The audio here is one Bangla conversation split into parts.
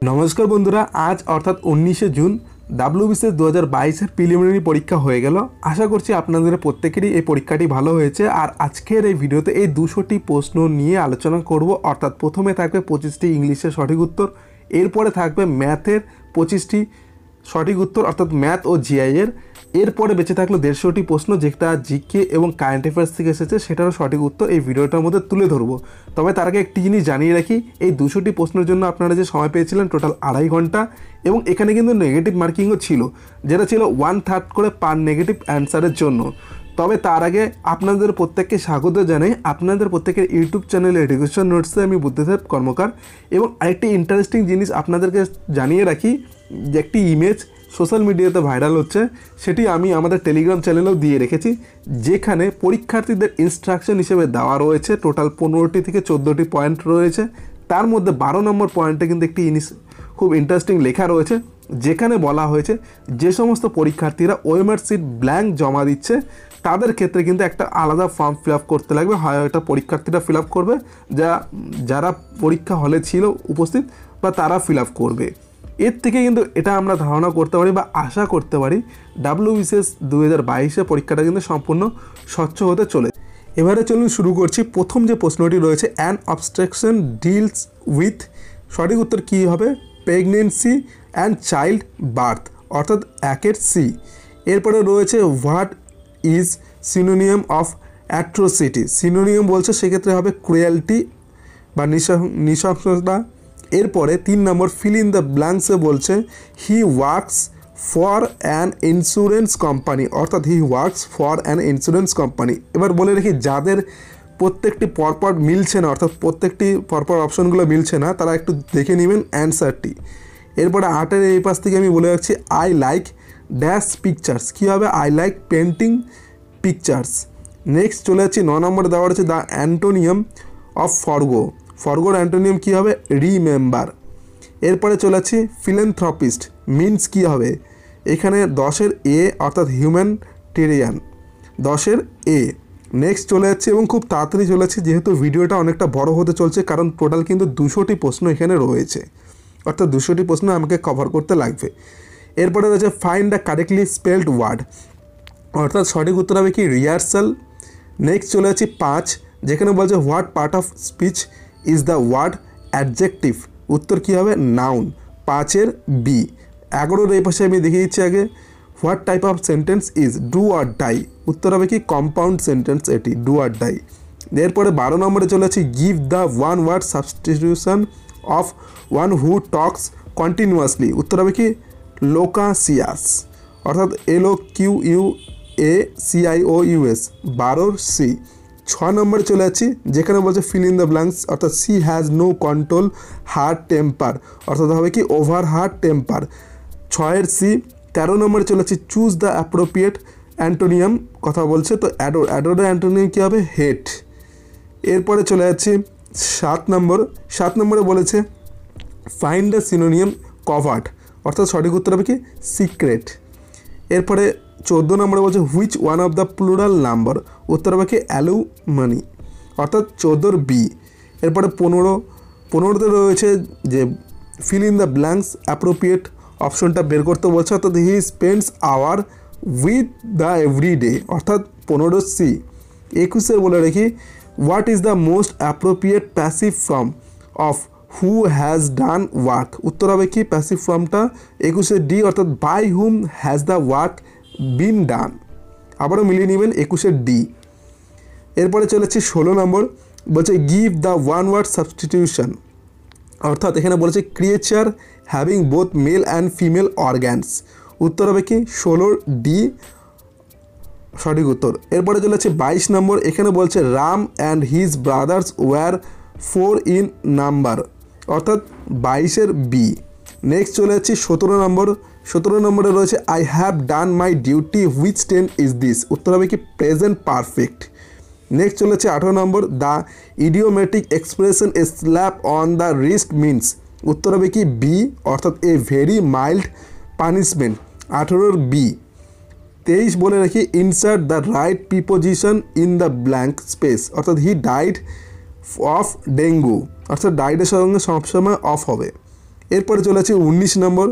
নমস্কার বন্ধুরা, আজ অর্থাৎ 19শে জুন ডাব্লিউবিসিএস 2022-এর প্রিলিমিনারি পরীক্ষা হয়ে গেল। আশা করছি আপনাদের প্রত্যেকেরই এই পরীক্ষাটি ভালো হয়েছে। আর আজকের এই ভিডিওতে এই 200টি প্রশ্ন নিয়ে আলোচনা করব। অর্থাৎ প্রথমে থাকবে 25টি ইংলিশের সঠিক উত্তর, এরপরে থাকবে ম্যাথের 25টি সঠিক উত্তর অর্থাৎ ম্যাথ ও জিআই এরপরে বেঁচে থাকলো 150টি প্রশ্ন যেটা জিকে এবং কারেন্ট অ্যাফেয়ার্স থেকে এসেছে, সেটারও সঠিক উত্তর এই ভিডিওটার মধ্যে তুলে ধরবো। তবে তার আগে একটি জিনিস জানিয়ে রাখি, এই 200টি প্রশ্নের জন্য আপনারা যে সময় পেয়েছিলেন টোটাল 2.5 ঘন্টা, এবং এখানে কিন্তু নেগেটিভ মার্কিংও ছিল, যেটা ছিল 1/3 করে পার নেগেটিভ অ্যান্সারের জন্য। তবে তার আগে আপনাদের প্রত্যেককে স্বাগত জানাই আপনাদের প্রত্যেকের ইউটিউব চ্যানেল এডুকেশন নোটসে। আমি বুদ্ধিদেব কর্মকার। এবং আরেকটি ইন্টারেস্টিং জিনিস আপনাদেরকে জানিয়ে রাখি, যে একটি ইমেজ সোশ্যাল মিডিয়াতে ভাইরাল হচ্ছে, সেটি আমি আমাদের টেলিগ্রাম চ্যানেলেও দিয়ে রেখেছি, যেখানে পরীক্ষার্থীদের ইনস্ট্রাকশন হিসেবে দেওয়া রয়েছে টোটাল 15টি থেকে 14টি পয়েন্ট রয়েছে। তার মধ্যে 12 নম্বর পয়েন্টে কিন্তু একটি খুব ইন্টারেস্টিং লেখা রয়েছে, যেখানে বলা হয়েছে যে সমস্ত পরীক্ষার্থীরা ওএমআর সিট ব্ল্যাঙ্ক জমা দিচ্ছে তাদের ক্ষেত্রে কিন্তু একটা আলাদা ফর্ম ফিল আপ করতে লাগবে। হয় এটা পরীক্ষার্থীরা ফিল আপ করবে, যারা পরীক্ষা হলে ছিল উপস্থিত, বা তারা ফিল আপ করবে। এর থেকে কিন্তু এটা আমরা ধারণা করতে পারি বা আশা করতে পারি ডাব্লিউবিসিএস 2022-এর পরীক্ষাটা কিন্তু সম্পূর্ণ স্বচ্ছ হতে চলে। এবারে চলুন শুরু করছি। প্রথম যে প্রশ্নটি রয়েছে, অ্যান অবস্ট্রাকশন ডিলস উইথ, সঠিক উত্তর কী হবে? প্রেগনেন্সি অ্যান্ড চাইল্ড বার্থ, অর্থাৎ 1-এর সি। এরপরে রয়েছে what is synonym of atrocity, synonym বলছে সেক্ষেত্রে হবে ক্রুয়েলটি বা নৃশংসতা। এরপরে 3 নম্বর ফিল ইন দ্য ব্ল্যাঙ্কসে বলছে he works for an insurance company, অর্থাৎ he works for an insurance company. এবার বলে রেখি, যাদের প্রত্যেকটি পরপর মিলছে না, অর্থাৎ প্রত্যেকটি পরপর অপশনগুলো মিলছে না, তারা একটু দেখে নেবেন অ্যান্সারটি। এরপরে 8-এর এই পাশ থেকে আমি বলে রাখছি আই লাইক ড্যাশ পিকচার্স, কী হবে? I like painting pictures. Next চলে যাচ্ছি 9 নম্বরে দেওয়া রয়েছে দ্য অ্যান্টোনিয়াম অফ ফরগো, ফরগোর অ্যান্টোনিয়াম কী হবে? রিমেম্বার। এরপরে চলে যাচ্ছি ফিলেন্থ্রপিস্ট মিনস কী হবে? এখানে 10-এর এ অর্থাৎ হিউম্যানিটেরিয়ান, 10-এর এ। নেক্সট চলে যাচ্ছে, এবং খুব তাড়াতাড়ি চলে যাচ্ছে যেহেতু ভিডিওটা অনেকটা বড় হতে চলছে, কারণ টোটাল কিন্তু 200টি প্রশ্ন এখানে রয়েছে, অর্থাৎ 200টি প্রশ্ন আমাকে কভার করতে লাগবে। এরপরে রয়েছে find the correctly spelled word, অর্থাৎ সঠিক উত্তর হবে কি? রিহার্সাল। নেক্সট চলে যাচ্ছি 5, যেখানে বলছে what part of speech is the word adjective, উত্তর কী হবে? Noun, 5-এর B. 11-এর এই পাশে আমি দেখিয়ে দিচ্ছি আগে, what type of sentence is do or die, উত্তর হবে কি? কম্পাউন্ড সেন্টেন্স, এটি ডু অর ডাই। এরপরে 12 নম্বরে চলে যাচ্ছি give the one word substitution of one who talks continuously, উত্তর হবে কি? লোকাসিয়াস, অর্থাৎ LOQUACIOUS, 12-র সি। 6 নম্বরে চলে যাচ্ছি, যেখানে বলছে ফিল ইন দ্য ব্ল্যাঙ্কস, অর্থাৎ she has no control her temper, অর্থাৎ হবে কি? ওভার হার টেম্পার, 6-এর সি। 13 নম্বরে চলে যাচ্ছি চুজ দ্য অ্যাপ্রোপ্রিয়েট অ্যান্টোনিয়াম, কথা বলছে তো অ্যাডোর, অ্যাডোরের অ্যান্টোনিয়াম কী হবে? হেট। এরপরে চলে যাচ্ছি 7 নম্বরে বলেছে ফাইন্ড দ্য সিনোনিয়াম কভার্ট, অর্থাৎ সঠিক উত্তর হবে কি? সিক্রেট। এরপরে 14 নম্বরে বলছে which one of the plural number, উত্তর হবে কি? অ্যালুমানি, অর্থাৎ 14-র বি। এরপরে 15তে রয়েছে যে fill in the blanks appropriate অপশনটা বের করতে বলছে, অর্থাৎ he spends hour with the everyday, অর্থাৎ 15-র সি। 21-এর বলে রেখি what is the most appropriate passive form of who has done work, উত্তর হবে কি? প্যাসিভ ফর্মটা 21-এর ডি, অর্থাৎ by whom has the work been done, আবারও মিলিয়ে নেবেন 21-এর ডি। এরপরে চলেছে 16 নম্বর, বলছে give the one word substitution, অর্থাৎ এখানে বলেছে creature having both male and female organs, উত্তর হবে কি? 16-র ডি, সঠিক উত্তর। এরপরে চলেছে 22 নম্বর, এখানে বলছে Ram and his brothers were 4 in number, অর্থাৎ 22-এর বি। নেক্সট চলে যাচ্ছি 17 নম্বরে রয়েছে I have done my duty which tense is this, উত্তর হবে কি? Present perfect. নেক্সট চলেছে 18 নম্বর, the idiomatic expression a slap on the wrist means, উত্তর হবে কি? বি, অর্থাৎ এ ভেরি মাইল্ড পানিশমেন্ট, 18-র বি। 23 বলে রাখি insert the right preposition in the blank space, অর্থাৎ হি ডাইড অফ ডেঙ্গু, অর্থাৎ ডাইডের সঙ্গে সবসময় অফ হবে। এরপরে চলে আছে 19 নম্বর।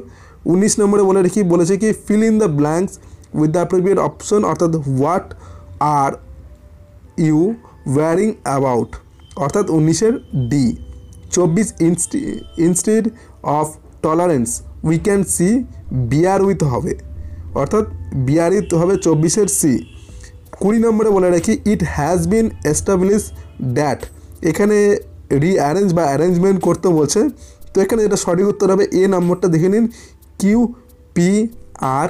19 নম্বরে বলেছে কি fill in the blanks with the appropriate option, অর্থাৎ what are you worrying about, অর্থাৎ 19-এর D. 24 instead of tolerance we can see bear with হবে, অর্থাৎ বিয়ার উইথ হবে 24-এর সি। 20 নম্বরে বলে রাখি it has been establish that, এখানে রিঅ্যারেঞ্জ বা অ্যারেঞ্জমেন্ট করতে বলছে, তো এখানে এটা সঠিক উত্তর হবে এ নম্বরটা দেখে নিন, কিউ পি আর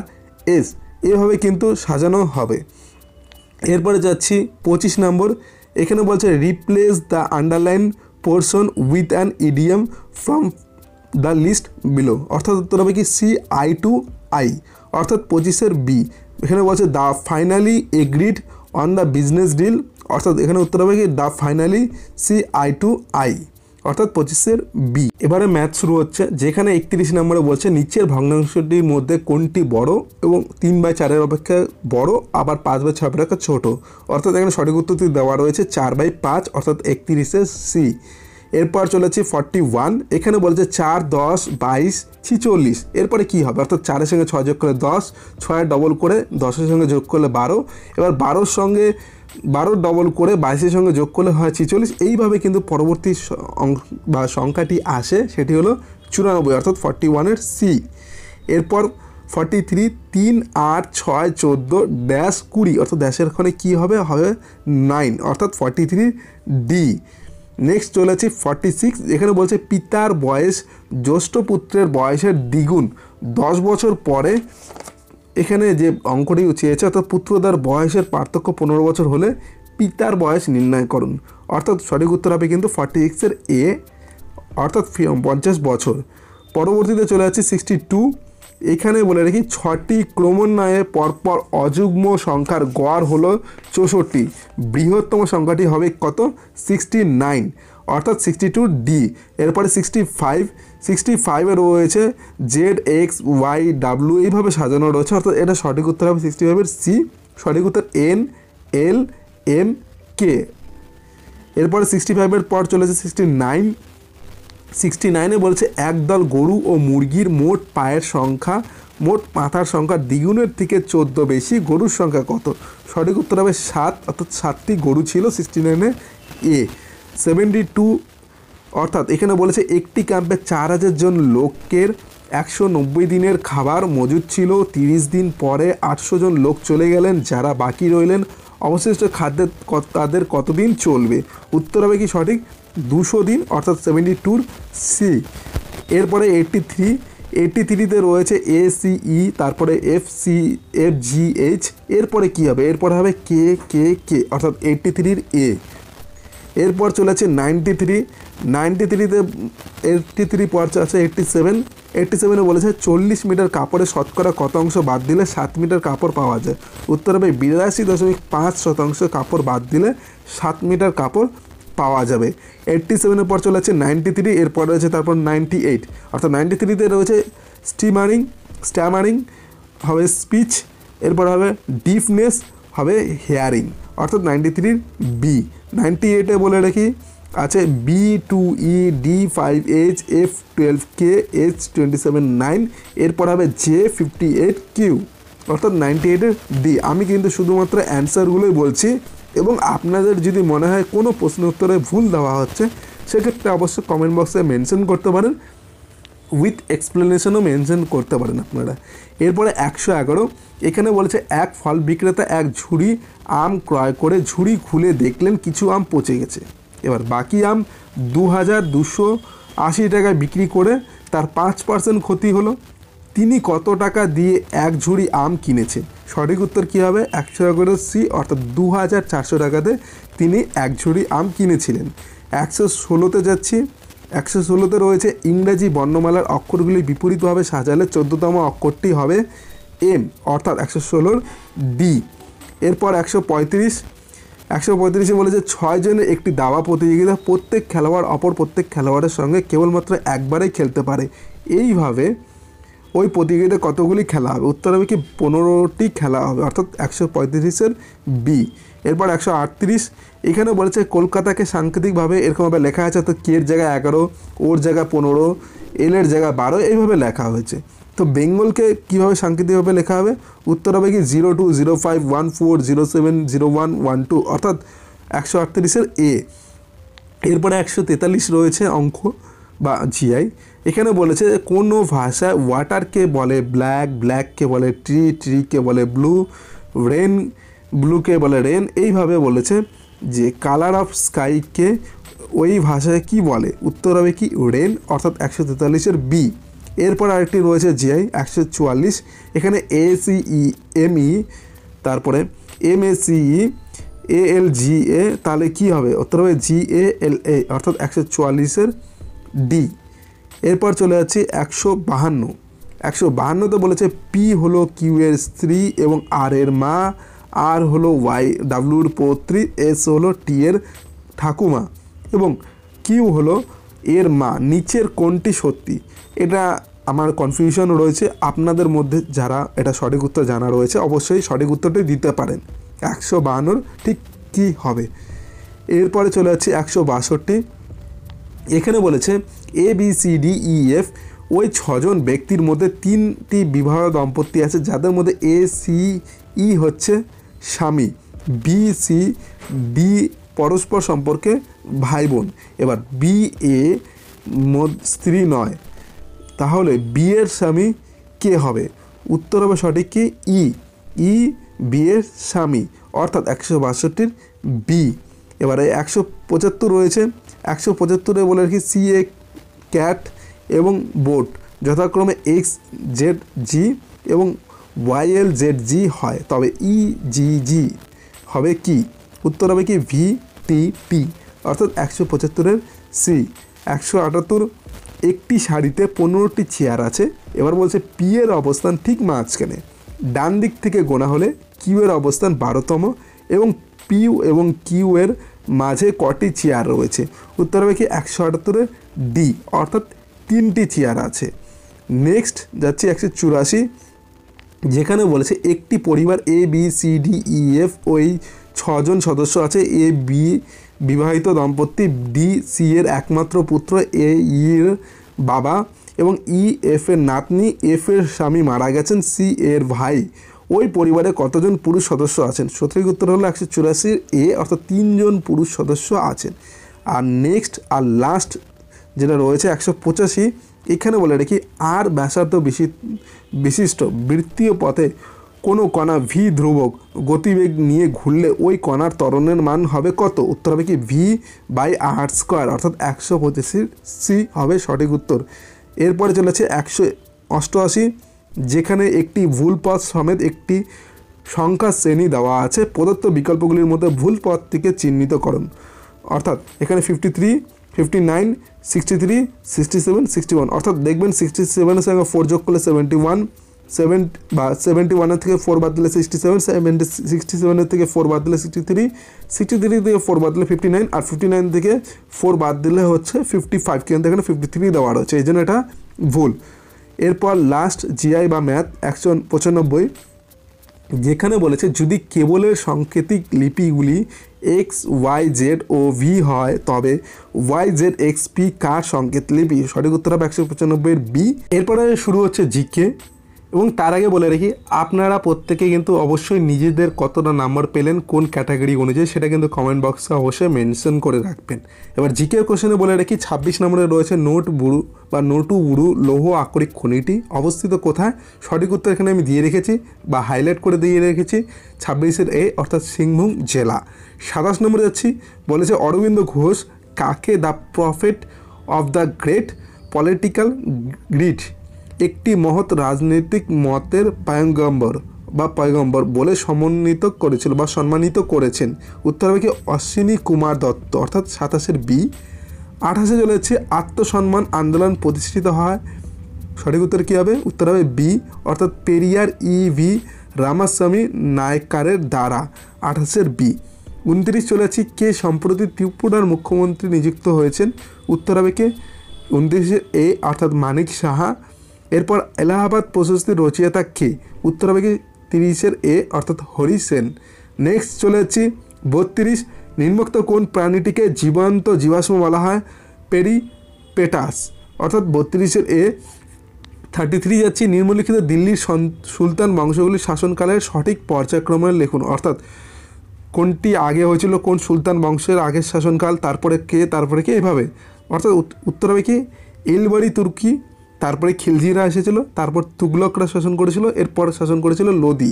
এস, এভাবে কিন্তু সাজানো হবে। এরপরে যাচ্ছি 25 নম্বর। এখানে বলছে replace the underline portion with an idiom from the list below, অর্থাৎ উত্তর হবে কি সি আই টু আই, অর্থাৎ 25-এর বি। এখানে বলছে the finally agreed on the business deal, অর্থাৎ এখানে উত্তর হবে কি the finally see eye to eye, অর্থাৎ 25-এর বি। এবারে ম্যাথ শুরু হচ্ছে, যেখানে 31 নম্বরে বলছে নিচের ভগ্নাংশটির মধ্যে কোনটি বড় এবং 3/4 অপেক্ষা বড়, আবার 5/6 অপেক্ষা ছোট, অর্থাৎ এখানে সঠিক উত্তরটি দেওয়া রয়েছে 4/5, অর্থাৎ 31-এর সি। এরপর চলেছে 41। এখানে বলছে 4, 10, 22, 46, এরপরে কী হবে, অর্থাৎ 4-এর সঙ্গে 6 যোগ করলে 10, 6 ডবল করে 10-এর সঙ্গে যোগ করলে 12, এবার 12-র সঙ্গে 12 ডবল করে 22-এর সঙ্গে যোগ করলে হয় 46। এইভাবে কিন্তু পরবর্তী বা সংখ্যাটি আসে, সেটি হলো 94, অর্থাৎ 41-এর সি। এরপর 43, 3, 8, 6, 14, ড্যাশ 20, অর্থাৎ ড্যাশের ওখানে কী হবে 9, অর্থাৎ 43 ডি। নেক্সট চলেছে 46। এখানে বলছে পিতার বয়স জ্যেষ্ঠ পুত্রের বয়সের দ্বিগুণ 10 বছর পরে, এখানে যে অঙ্কটি চেয়েছে অর্থাৎ পুত্রদার বয়সের পার্থক্য 15 বছর হলে পিতার বয়স নির্ণয় করুন, অর্থাৎ সঠিক উত্তর হবে কিন্তু 46-এর এ, অর্থাৎ 50 বছর। পরবর্তীতে চলে যাচ্ছে 62। এখানে বলে রাখি 6টি ক্রমান্বয়ে পরপর অযুগ্ম সংখ্যার গড় হলো 64, বৃহত্তম সংখ্যাটি হবে কত 69, অর্থাৎ 62 ডি। এরপরে 65-এ রয়েছে জেড এক্স ওয়াই ডাব্লিউ, এইভাবে সাজানো রয়েছে, অর্থাৎ এটা সঠিক উত্তর হবে 65-এর সি, সঠিক উত্তর এন এল এম কে। এরপরে 65-এর পর চলেছে 69-এ বলছে একদল গরু ও মুরগির মোট পায়ের সংখ্যা মোট মাথার সংখ্যা দ্বিগুণের থেকে 14 বেশি, গরুর সংখ্যা কত, সঠিক উত্তর হবে 7, অর্থাৎ 7টি গরু ছিল 69-এ এ। 72, অর্থাৎ এখানে বলেছে একটি ক্যাম্পে 4000 জন লোকের 190 দিনের খাবার মজুদ ছিল, 30 দিন পরে 800 জন লোক চলে গেলেন, যারা বাকি রইলেন অবশিষ্ট খাদ্যের তাদের কতদিন চলবে, উত্তর হবে কি সঠিক 200 দিন, অর্থাৎ 72 সি। এরপরে 83-তে রয়েছে এ সি ই, তারপরে F C F G H, এরপরে কী হবে, এরপরে হবে কে কে কে, অর্থাৎ 83-র এ। এরপর চলেছে 93-তে পর আছে 87-এ বলেছে 40 মিটার কাপড়ের শতকরা কত অংশ বাদ দিলে 7 মিটার কাপড় পাওয়া যায়, উত্তর হবে 82.5% কাপড় বাদ দিলে 7 মিটার কাপড় পাওয়া যাবে। 87-এর পর চলেছে 93, এরপর রয়েছে তারপর 98, অর্থাৎ 93-তে রয়েছে স্ট্যামারিং হবে স্পিচ, এরপর হবে ডিফনেস হবে হেয়ারিং, অর্থাৎ 93-র বি। 98-এ বলে রাখি আছে B2E D5H F12K H27-9, এরপর হবে J58Q, অর্থাৎ 98-এর ডি। আমি কিন্তু শুধুমাত্র অ্যান্সারগুলোই বলছি, এবং আপনাদের যদি মনে হয় কোনো প্রশ্ন উত্তরে ভুল দেওয়া হচ্ছে সেক্ষেত্রে অবশ্যই কমেন্ট বক্সে মেনশন করতে পারেন, উইথ এক্সপ্লেনেশনও মেনশন করতে পারেন আপনারা। এরপরে 111, এখানে বলেছে এক ফল বিক্রেতা এক ঝুড়ি আম ক্রয় করে ঝুড়ি খুলে দেখলেন কিছু আম পচে গেছে, এবার বাকি আম 2280 টাকায় বিক্রি করে তার 5% ক্ষতি হলো, তিনি কত টাকা দিয়ে এক ঝুড়ি আম কিনেছেন, সঠিক উত্তর কী হবে 111 সি, অর্থাৎ 2400 টাকাতে তিনি এক ঝুড়ি আম কিনেছিলেন। 116-তে যাচ্ছি। 116-তে রয়েছে ইংরেজি বর্ণমালার অক্ষরগুলি বিপরীতভাবে সাজালে 14তম অক্ষরটি হবে এম, অর্থাৎ 116-র ডি। এরপর 135-এ বলেছে 6 জনের একটি দাবা প্রতিযোগিতা, প্রত্যেক খেলোয়াড় অপর প্রত্যেক খেলোয়াড়ের সঙ্গে কেবলমাত্র একবারেই খেলতে পারে, এইভাবে ওই প্রতিযোগিতা কতগুলি খেলা হবে, উত্তর হবে কি 15টি খেলা হবে, অর্থাৎ 135-এর বি। এরপর 138 এখানে বলেছে কলকাতাকে সাংকেতিকভাবে এরকমভাবে লেখা আছে, তো কের জায়গায় 11, ওর জায়গায় 15, এলের জায়গায় 12 এইভাবে লেখা হয়েছে। তো বেঙ্গলকে কীভাবে সাংকেতিকভাবে লেখা হবে? উত্তর হবে কি 020514070112 অর্থাৎ 138-এর এ। এরপরে 143 রয়েছে অঙ্ক বা জিআই। এখানে বলেছে কোনো ভাষায় ওয়াটারকে বলে ব্ল্যাক, ব্ল্যাককে বলে ট্রি, ট্রিকে বলে ব্লু, রেন, ব্লুকে বলে রেন। এইভাবে বলেছে যে কালার অফ স্কাইকে ওই ভাষায় কি বলে? উত্তর হবে কি রেন অর্থাৎ 143-এর বি। এরপর আরেকটি রয়েছে জিআই 144। এখানে ACEME, তারপরে MACE, ALGA, তাহলে কি হবে? উত্তর হবে GALA অর্থাৎ 144-এর ডি। এরপর চলে যাচ্ছি 152। 152তে বলেছে পি হলো কিউ এর স্ত্রী এবং আর এর মা, আর হলো ডাব্লিউর পৌত্রী, এস হলো টি এর ঠাকুমা এবং কিউ হলো এর মা। নিচের কোনটি সত্যি? এটা আমার কনফিউশন রয়েছে, আপনাদের মধ্যে যারা এটা সঠিক উত্তর জানা রয়েছে অবশ্যই সঠিক উত্তরটি দিতে পারেন। 152 ঠিক কী হবে? এরপরে চলে যাচ্ছে 162। এখানে বলেছে ABCDEF ওই 6 জন ব্যক্তির মধ্যে 3টি বিবাহ দম্পতি আছে যাদের মধ্যে ACE হচ্ছে স্বামী, BCD পরস্পর সম্পর্কে ভাই বোন। এবার BA স্ত্রী নয়, তাহলে বি এর স্বামী কে হবে? উত্তর হবে সঠিক কি ই বি এর স্বামী অর্থাৎ 162-র বি। এবারে 175 রয়েছে। 175-এ বলে রাখি CA ক্যাট এবং বোট যথাক্রমে XZG এবং YLZG হয়, তবে EGG হবে কি? উত্তর হবে কি VTP অর্থাৎ 175-এর সি। 178 একটি শাড়িতে 15টি চেয়ার আছে। এবার বলছে পি এর অবস্থান ঠিক মাঝখানে, ডান দিক থেকে গোনা হলে কিউ এর অবস্থান 12তম এবং পিউ এবং কিউ এর মাঝে কটি চেয়ার রয়েছে? উত্তর হবে কি 178-এর ডি অর্থাৎ 3টি চেয়ার আছে। নেক্সট যাচ্ছি 184, যেখানে বলেছে একটি পরিবার ABCDEF ওই 6 জন সদস্য আছে। AB বিবাহিত দম্পতি, DC এর একমাত্র পুত্র, AE এর বাবা এবং EF এর নাতনি, F এর স্বামী মারা গেছেন, C এর ভাই। ওই পরিবারে কতজন পুরুষ সদস্য আছেন? সঠিক উত্তর হলো 184 এ অর্থাৎ 3 জন পুরুষ সদস্য আছেন। আর নেক্সট আর লাস্ট যেটা রয়েছে 185, এখানে বলে রাখি আর ব্যাসার্ধ বিশিষ্ট বৃত্তীয় পথে কোনো কণা ভি ধ্রুবক গতিবেগ নিয়ে ঘুরলে ওই কণার ত্বরণের মান হবে কত? উত্তর হবে কি V/r² অর্থাৎ 185 সি হবে সঠিক উত্তর। এরপরে চলেছে 188, যেখানে একটি ভুল পথ সমেত একটি সংখ্যা শ্রেণী দেওয়া আছে। প্রদত্ত বিকল্পগুলির মধ্যে ভুল পথটিকে চিহ্নিত করুন। অর্থাৎ এখানে 53, 59, 63, 67, 61 অর্থাৎ দেখবেন 67-এর সঙ্গে 4 যোগ করলে 71, 71-এর থেকে 4 বাদ দিলে 67, 67-এর থেকে 4 বাদ দিলে 63, 63 থেকে 4 বাদ দিলে 59 আর 59 থেকে 4 বাদ দিলে হচ্ছে 55, কিন্তু এখানে 53 দেওয়া রয়েছে, এই জন্য এটা ভুল। এরপর লাস্ট জিআই বা ম্যাথ 195, যেখানে বলেছে যদি কেবলের সাংকেতিক লিপিগুলি XYZ ও V হয় তবে YZXP কার সংকেত লিপি? সঠিক উত্তর হবে 195-এর বি। এরপরে শুরু হচ্ছে জিকে এবং তার আগে বলে রাখি আপনারা প্রত্যেকে কিন্তু অবশ্যই নিজেদের কতটা নাম্বার পেলেন কোন ক্যাটাগরি অনুযায়ী সেটা কিন্তু কমেন্ট বক্সে অবশ্যই মেনশন করে রাখবেন। এবার জিকে কোশ্চেনে বলে রাখি 26 নম্বরে রয়েছে নোটবুরু বা নোটুবুরু লৌহ আকরিক খনিটি অবস্থিত কোথায়? সঠিক উত্তর এখানে আমি দিয়ে রেখেছি বা হাইলাইট করে দিয়ে রেখেছি 26-এর এ অর্থাৎ সিংভূম জেলা। 27 নম্বরে যাচ্ছি, বলেছে অরবিন্দ ঘোষ কাকে the prophet of the great political grid একটি মহৎ রাজনৈতিক মতের পয়গম্বর বলে সম্মানিত করেছেন? উত্তর হবে কি অশ্বিনী কুমার দত্ত অর্থাৎ 27-এর বি। 28-এ চলেছে আত্মসম্মান আন্দোলন প্রতিষ্ঠিত হয়, সঠিক উত্তর কী হবে? উত্তর হবে বি অর্থাৎ পেরিয়ার EV রামাস্বামী নায়কারের দ্বারা, 28-এর বি। 29 চলেছি কে সম্প্রতি ত্রিপুরার মুখ্যমন্ত্রী নিযুক্ত হয়েছেন? উত্তর হবে কে? 29-এর এ অর্থাৎ মানিক সাহা। এরপর এলাহাবাদ প্রশস্তির রচয়িতা কে? উত্তর হবে কি 30-এর এ অর্থাৎ হরি সেন। নেক্সট চলে যাচ্ছি 32 নিম্নোক্ত কোন প্রাণীটিকে জীবন্ত জীবাশ্ম বলা হয়? পেরিপেটাস, অর্থাৎ 32-এর এ। 33 যাচ্ছি, নিম্নলিখিত দিল্লির সুলতান বংশগুলির শাসনকালের সঠিক পর্যায়ক্রমে লিখুন, অর্থাৎ কোনটি আগে হয়েছিল, কোন সুলতান বংশের আগের শাসনকাল, তারপরে কে এভাবে। অর্থাৎ উত্তর হবে কি ইলবারি তুর্কি, তারপরে খিলজিরা এসেছিল, তারপর তুগলকরা শাসন করেছিল, এরপর শাসন করেছিল লোদি,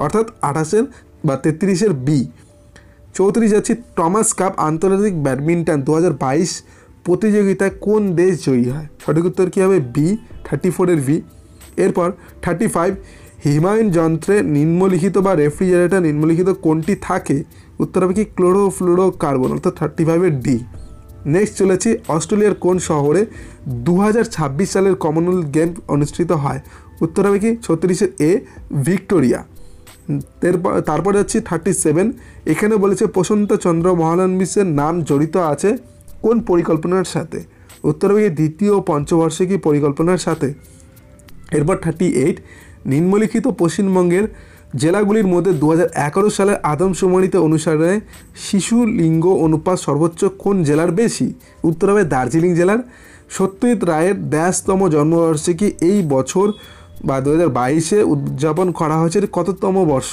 অর্থাৎ 28-এর বা 33-এর বি। 34 যাচ্ছি, টমাস কাপ আন্তর্জাতিক ব্যাডমিন্টন 2022 প্রতিযোগিতায় কোন দেশ জয়ী হয়? সঠিক উত্তর কী হবে? বি, 34-এর বি। এরপর 35 হিমায়ন যন্ত্রে নিম্নলিখিত বা রেফ্রিজারেটর নিম্নলিখিত কোনটি থাকে? উত্তর হবে কি ক্লোরোফ্লুরোকার্বন, অর্থাৎ 35-এর ডি। নেক্সট চলেছি, অস্ট্রেলিয়ার কোন শহরে 2026 সালের কমনওয়েলথ গেম অনুষ্ঠিত হয়? উত্তর হবে কি 36-এর এ, ভিক্টোরিয়া। তারপর যাচ্ছি 37, এখানে বলেছে প্রশান্ত চন্দ্র মহালানবিসের নাম জড়িত আছে কোন পরিকল্পনার সাথে? উত্তর হবে দ্বিতীয় পঞ্চবার্ষিকী পরিকল্পনার সাথে। এরপর 38, নিম্নলিখিত পশ্চিমবঙ্গের জেলাগুলির মধ্যে 2011 সালের আদমশুমারিতে অনুসারে শিশু লিঙ্গ অনুপাত সর্বোচ্চ কোন জেলার বেশি? উত্তর হবে দার্জিলিং জেলার। সত্যজিৎ রায়ের 80তম জন্মবার্ষিকী এই বছর বা 2022-এ উদযাপন করা হয়েছে কততম বর্ষ?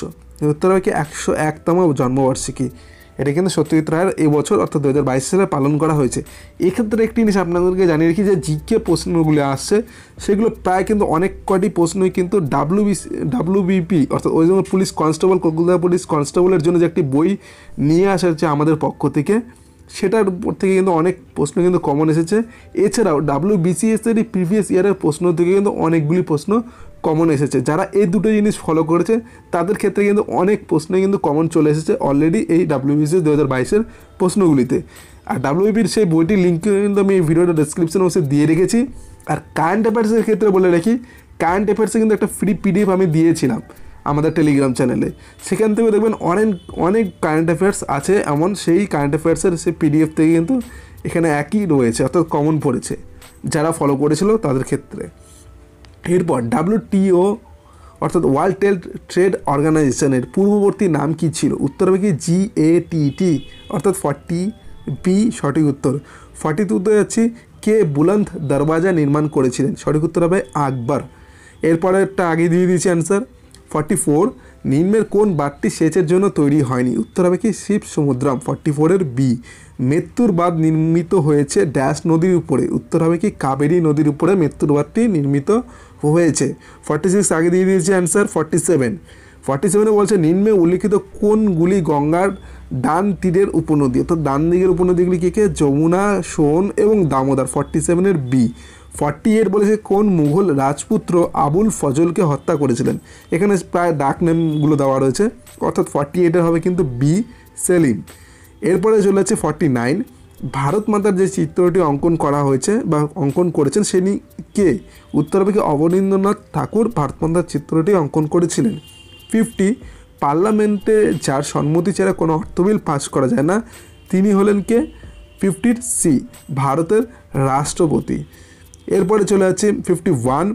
উত্তর হবে কি 101তম জন্মবার্ষিকী। এটা কিন্তু সত্যজিৎ রায়ের এই বছর অর্থাৎ 2022 সালে পালন করা হয়েছে। এক্ষেত্রে একটি জিনিস আপনাদেরকে জানিয়ে রাখি যে জিকে প্রশ্নগুলো আসছে সেগুলো প্রায় কিন্তু অনেক কটি প্রশ্নই কিন্তু ডাব্লিউবিপি অর্থাৎ ওই জন্য পুলিশ কনস্টেবল, কলকাতা পুলিশ কনস্টেবলের জন্য যে একটি বই নিয়ে আসা হচ্ছে আমাদের পক্ষ থেকে, সেটার উপর থেকে কিন্তু অনেক প্রশ্ন কিন্তু কমন এসেছে। এছাড়াও ডাব্লিউবিসিএসেরই প্রিভিয়াস ইয়ারের প্রশ্ন থেকে কিন্তু অনেকগুলি প্রশ্ন কমন এসেছে। যারা এই দুটো জিনিস ফলো করেছে তাদের ক্ষেত্রে কিন্তু অনেক প্রশ্নই কিন্তু কমন চলে এসেছে অলরেডি এই ডাব্লিউবিসিএস 2022-এর প্রশ্নগুলিতে। আর ডাব্লিউবিপির সেই বইটির লিঙ্ক কিন্তু আমি এই ভিডিওটা ডেসক্রিপশনে অবশ্যই দিয়ে রেখেছি। আর কারেন্ট অ্যাফেয়ার্সের ক্ষেত্রে বলে রাখি, কারেন্ট অ্যাফেয়ার্সে কিন্তু একটা ফ্রি পিডিএফ আমি দিয়েছিলাম আমাদের টেলিগ্রাম চ্যানেলে, সেখান থেকে দেখবেন অনেক কারেন্ট অ্যাফেয়ার্স আছে এমন, সেই কারেন্ট অ্যাফেয়ার্সের সেই পিডিএফ থেকে কিন্তু এখানে একই রয়েছে অর্থাৎ কমন পড়েছে যারা ফলো করেছিল তাদের ক্ষেত্রে। এরপর WTO অর্থাৎ ওয়ার্ল্ড ট্রেড অর্গানাইজেশনের পূর্ববর্তী নাম কি ছিল? উত্তর হবে কি GATT, অর্থাৎ 40B সঠিক উত্তর। 42-তে যাচ্ছি, কে বুলন্দ দরওয়াজা নির্মাণ করেছিলেন? সঠিক উত্তর হবে আকবর। এরপরে একটা আগে দিয়ে দিয়েছি অ্যান্সার। 44, নিম্নের কোন বাঁধটি সেচের জন্য তৈরি হয়নি? উত্তর হবে কি শিব সমুদ্রম, 44-এর বি। মেত্তুর বাঁধ নির্মিত হয়েছে ড্যাশ নদীর উপরে? উত্তর হবে কি কাবেরী নদীর উপরে মেত্তুর বাঁধটি নির্মিত হয়েছে। 46 আগে দিয়ে দিয়েছি অ্যান্সার। 47-এ বলছে নিম্নে উল্লিখিত কোনগুলি গঙ্গার ডান তীরের উপনদী? অর্থাৎ ডান দিকের উপনদীগুলি কে? যমুনা, সোন এবং দামোদর, 47-এর বি। 48 বলেছে কোন মুঘল রাজপুত্র আবুল ফজলকে হত্যা করেছিলেন? এখানে প্রায় ডাক নেমগুলো দেওয়া রয়েছে, অর্থাৎ 48-এর হবে কিন্তু বি, সেলিম। এরপরে চলে যাচ্ছে 49, ভারত মাতার যে চিত্রটি অঙ্কন করা হয়েছে বা অঙ্কন করেছেন সেনি কে? উত্তর হবে কি অবনীন্দ্রনাথ ঠাকুর ভারত মাতার চিত্রটি অঙ্কন করেছিলেন। 50, পার্লামেন্টে যার সম্মতি ছাড়া কোনো অর্থবিল পাস করা যায় না তিনি হলেন কে? 50-এর সি, ভারতের রাষ্ট্রপতি। এরপরে চলে যাচ্ছে 51,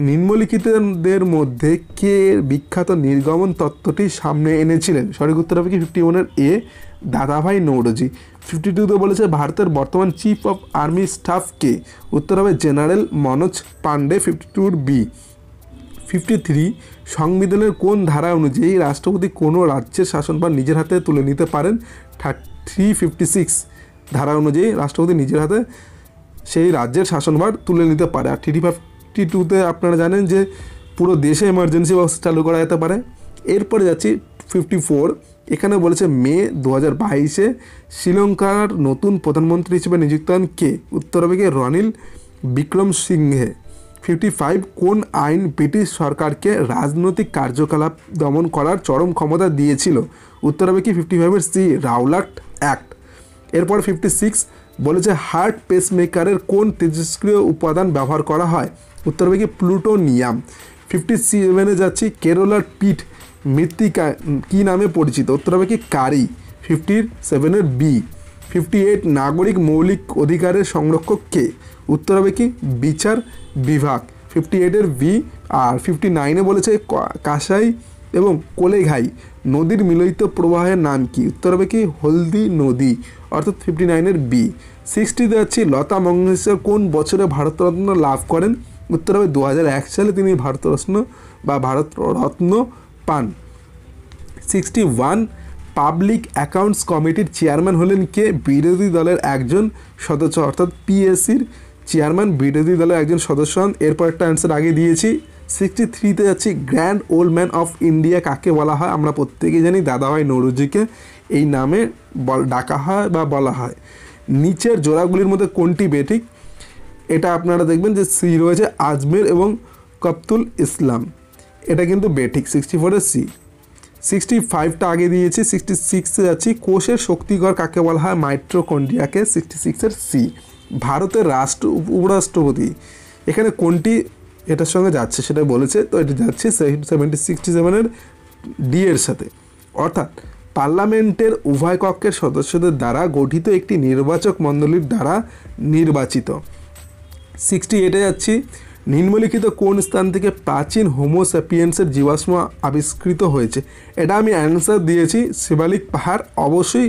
নিম্নলিখিতদের মধ্যে কে বিখ্যাত নির্গমন তত্ত্বটি সামনে এনেছিলেন? সঠিক উত্তর হবে কি 51-এর এ, দাদাভাই নৌরোজি। 52-তে বলেছে ভারতের বর্তমান চিফ অফ আর্মি স্টাফ কে? উত্তর হবে জেনারেল মনোজ পান্ডে, 52-এর বি। 53, সংবিধানের কোন ধারা অনুযায়ী রাষ্ট্রপতি কোনো রাজ্যের শাসনভার নিজের হাতে তুলে নিতে পারেন? 356 ধারা অনুযায়ী রাষ্ট্রপতি নিজের হাতে সেই রাজ্যের শাসনভার তুলে নিতে পারে। আর 352-তে আপনারা জানেন যে পুরো দেশে এমার্জেন্সি ব্যবস্থা চালু করা যেতে পারে। এরপরে যাচ্ছি 54, এখানে বলেছে মে 2022-এ শ্রীলঙ্কার নতুন প্রধানমন্ত্রী হিসেবে নিযুক্ত হন কে? উত্তর হবে কি রনিল বিক্রমসিংঘে। 55, কোন আইন ব্রিটিশ সরকারকে রাজনৈতিক কার্যকলাপ দমন করার চরম ক্ষমতা দিয়েছিল? উত্তর হবে কি 55-এর সি, রাওলাট অ্যাক্ট। এরপর 56 বলেছে হার্ট পেসমেকারের কোন তেজস্ক্রিয় উপাদান ব্যবহার করা হয়? উত্তর হবে কি প্লুটোনিয়াম। 57-এ যাচ্ছি, কেরলার পিঠ মৃত্তিকা কী নামে পরিচিত? উত্তর হবে কি কারি, 57-এর বি। 58, নাগরিক মৌলিক অধিকারের সংরক্ষক কে? উত্তর হবে কি বিচার বিভাগ, 58-এর বি। আর 59-এ বলেছে কাসাই এবং কোলেঘাই নদীর মিলিত প্রবাহের নাম কি? উত্তর হবে কি হলদি নদী, অর্থাৎ 59-এর বি। 60-তে যাচ্ছি, লতা মঙ্গেশকর কোন বছরে ভারতরত্ন লাভ করেন? উত্তর হবে 2001 সালে তিনি ভারতরত্ন পান। 61 পাবলিক অ্যাকাউন্টস কমিটির চেয়ারম্যান হলেন কে? বিরোধী দলের একজন সদস্য, অর্থাৎ পিএসসির চেয়ারম্যান বিরোধী দলের একজন সদস্য হন। এরপর একটা অ্যান্সার আগে দিয়েছি। 63-তে যাচ্ছি, grand old man of India কাকে বলা হয়? আমরা প্রত্যেকেই জানি দাদাভাই নৌরোজিকে এই নামে ডাকা হয় বা বলা হয়। নিচের জোড়াগুলির মধ্যে কোনটি বেঠিক? এটা আপনারা দেখবেন যে সি রয়েছে, আজমের এবং কপ্তুল ইসলাম, এটা কিন্তু বেঠিক। 64-এর সি। 65টা আগে দিয়েছি। 66-এ যাচ্ছি, কোষের শক্তিঘর কাকে বলা হয়? মাইটোকন্ড্রিয়াকে। 66-এর সি। ভারতের উপরাষ্ট্রপতি এখানে কোনটি এটার সঙ্গে যাচ্ছে সেটা বলেছে, তো এটা যাচ্ছে 67-এর ডি এর সাথে, অর্থাৎ পার্লামেন্টের উভয় কক্ষের সদস্যদের দ্বারা গঠিত একটি নির্বাচক মণ্ডলীর দ্বারা নির্বাচিত। 68-এ যাচ্ছি, নিম্নলিখিত কোন স্থান থেকে প্রাচীন হোমোস্যাপিয়েন্সের জীবাশ্ম আবিষ্কৃত হয়েছে? এটা আমি অ্যান্সার দিয়েছি, শিবালিক পাহাড়। অবশ্যই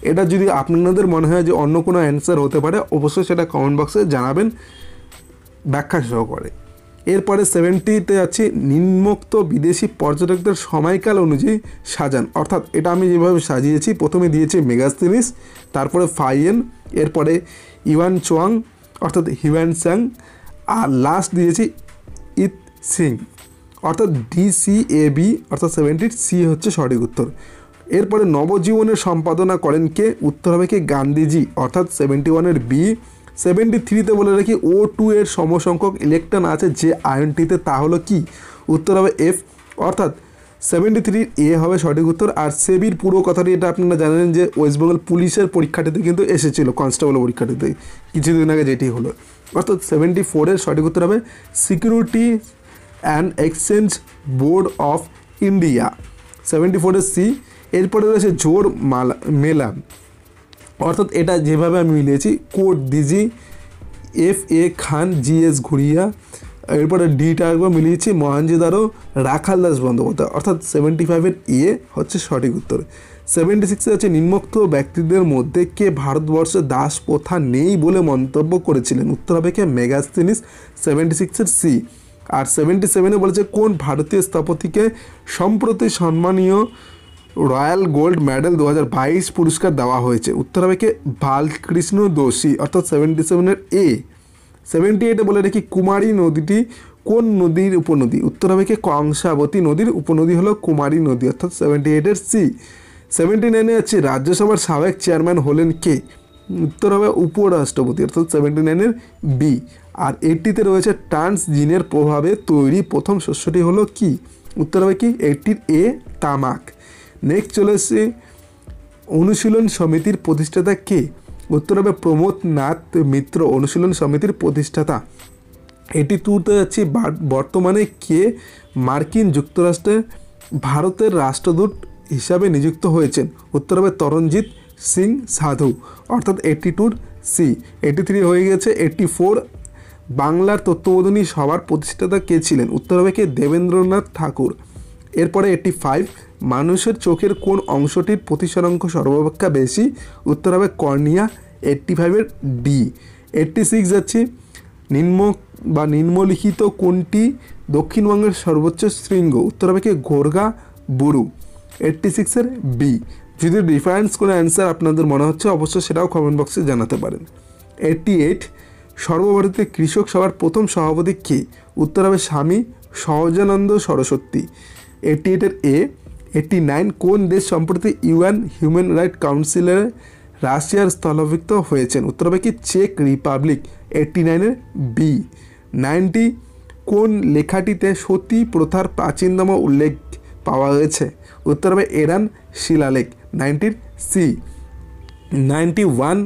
এটা যদি আপনাদের মনে হয় যে অন্য কোনো অ্যান্সার হতে পারে, অবশ্যই সেটা কমেন্ট বক্সে জানাবেন ব্যাখ্যা সহকারে। এরপরে 70-তে যাচ্ছি, নিম্নোক্ত বিদেশি পর্যটকদের সময়কাল অনুযায়ী সাজান, অর্থাৎ এটা আমি যেভাবে সাজিয়েছি, প্রথমে দিয়েছি মেগাস্তিনিস, তারপরে ফাইয়েন, এরপরে ইউয়ান চোয়াং অর্থাৎ হিউয়ান স্যাং, আর লাস্ট দিয়েছি ইত সিং, অর্থাৎ DCAB, অর্থাৎ 70 সি হচ্ছে সঠিক উত্তর। এরপরে নবজীবনের সম্পাদনা করেন কে? উত্তর হবে কি গান্ধীজি, অর্থাৎ 71-এর বি। 73-তে বলে রাখি, O2 এর সমসংখ্যক ইলেকট্রন আছে যে আয়নটিতে, তা হলো কি? উত্তর হবে F, অর্থাৎ 73 এ হবে সঠিক উত্তর। আর সেবির পুরো কথাটি এটা আপনারা জানেন যে ওয়েস্ট বেঙ্গল পুলিশের পরীক্ষাটিতে কিন্তু এসেছিল, কনস্টেবল পরীক্ষাটিতে কিছুদিন আগে যেটি হলো, অর্থাৎ 74-এর সঠিক উত্তর হবে security and exchange board of India. 74-এর সি। এরপরে রয়েছে জোর মেলা, অর্থাৎ এটা যেভাবে আমি মিলিয়েছি, কোড দিজি, FA খান, GS ঘুরিয়া, এরপরে ডিটা একবার মিলিয়েছি মহেঞ্জোদারো রাখাল দাস বন্দ্যোপাধ্যায়, অর্থাৎ 75-এর এ হচ্ছে সঠিক উত্তর। 76-এ হচ্ছে, নিম্নোক্ত ব্যক্তিদের মধ্যে কে ভারতবর্ষে দাস প্রথা নেই বলে মন্তব্য করেছিলেন? উত্তর হবে কে? মেগাস্তিনিস। 76-এর সি। আর 77-এ বলেছে, কোন ভারতীয় স্থপতিকে সম্প্রতি সম্মানীয় রয়্যাল গোল্ড মেডেল 2022 পুরস্কার দেওয়া হয়েছে? উত্তর হবে কি বালকৃষ্ণ দোষী, অর্থাৎ 77-এর এ। 78-এ বলে রাখি, কুমারী নদীটি কোন নদীর উপনদী? উত্তর হবে কি কংসাবতী নদীর উপনদী হলো কুমারী নদী, অর্থাৎ 78-এর সি। 79-এ আছে, রাজ্যসভার সাবেক চেয়ারম্যান হলেন কে? উত্তর হবে উপরাষ্ট্রপতি, অর্থাৎ 79-এর বি। আর 80-তে রয়েছে, ট্রান্স জিনের প্রভাবে তৈরি প্রথম শস্যটি হলো কি? উত্তর হবে কি 80-র এ তামাক। নেক্সট চলে এসছে, অনুশীলন সমিতির প্রতিষ্ঠাতা কে? উত্তর হবে প্রমোদ নাথ মিত্র, অনুশীলন সমিতির প্রতিষ্ঠাতা। 82-তে যাচ্ছি, বর্তমানে কে মার্কিন যুক্তরাষ্ট্রে ভারতের রাষ্ট্রদূত হিসাবে নিযুক্ত হয়েছেন? উত্তর হবে তরণজিৎ সিং সাধু, অর্থাৎ 82-র সি। 83 হয়ে গেছে। 84, বাংলার তত্ত্ববোধিনী সভার প্রতিষ্ঠাতা কে ছিলেন? উত্তর হবে কে দেবেন্দ্রনাথ ঠাকুর। এরপরে 85, মানুষের চোখের কোন অংশটির প্রতিসরাঙ্ক সর্বাপেক্ষা বেশি? উত্তর হবে কর্নিয়া, 85-এর ডি। 86 যাচ্ছি, নিম্নলিখিত কোনটি দক্ষিণবঙ্গের সর্বোচ্চ শৃঙ্গ? উত্তর হবে কি গোর্গা বুরু, 86-এর বি। যদি ডিফারেন্স কোনো অ্যান্সার আপনাদের মনে হচ্ছে, অবশ্যই সেটাও কমেন্ট বক্সে জানাতে পারেন। 88, সর্বভারতীয় কৃষক সভার প্রথম সভাপতি কে? উত্তর হবে স্বামী সহজানন্দ সরস্বতী, 88-এর এ। 89, কোন দেশ সম্প্রতি ইউএন হিউম্যান রাইট কাউন্সিলে রাশিয়ার স্থলাভিষিক্ত হয়েছেন? উত্তর হবে কি চেক রিপাবলিক, 89-এর বি। 90, কোন লেখাটিতে সতী প্রথার প্রাচীনতম উল্লেখ পাওয়া গেছে? উত্তর হবে এরান শিলালেখ, 90-র সি। 91,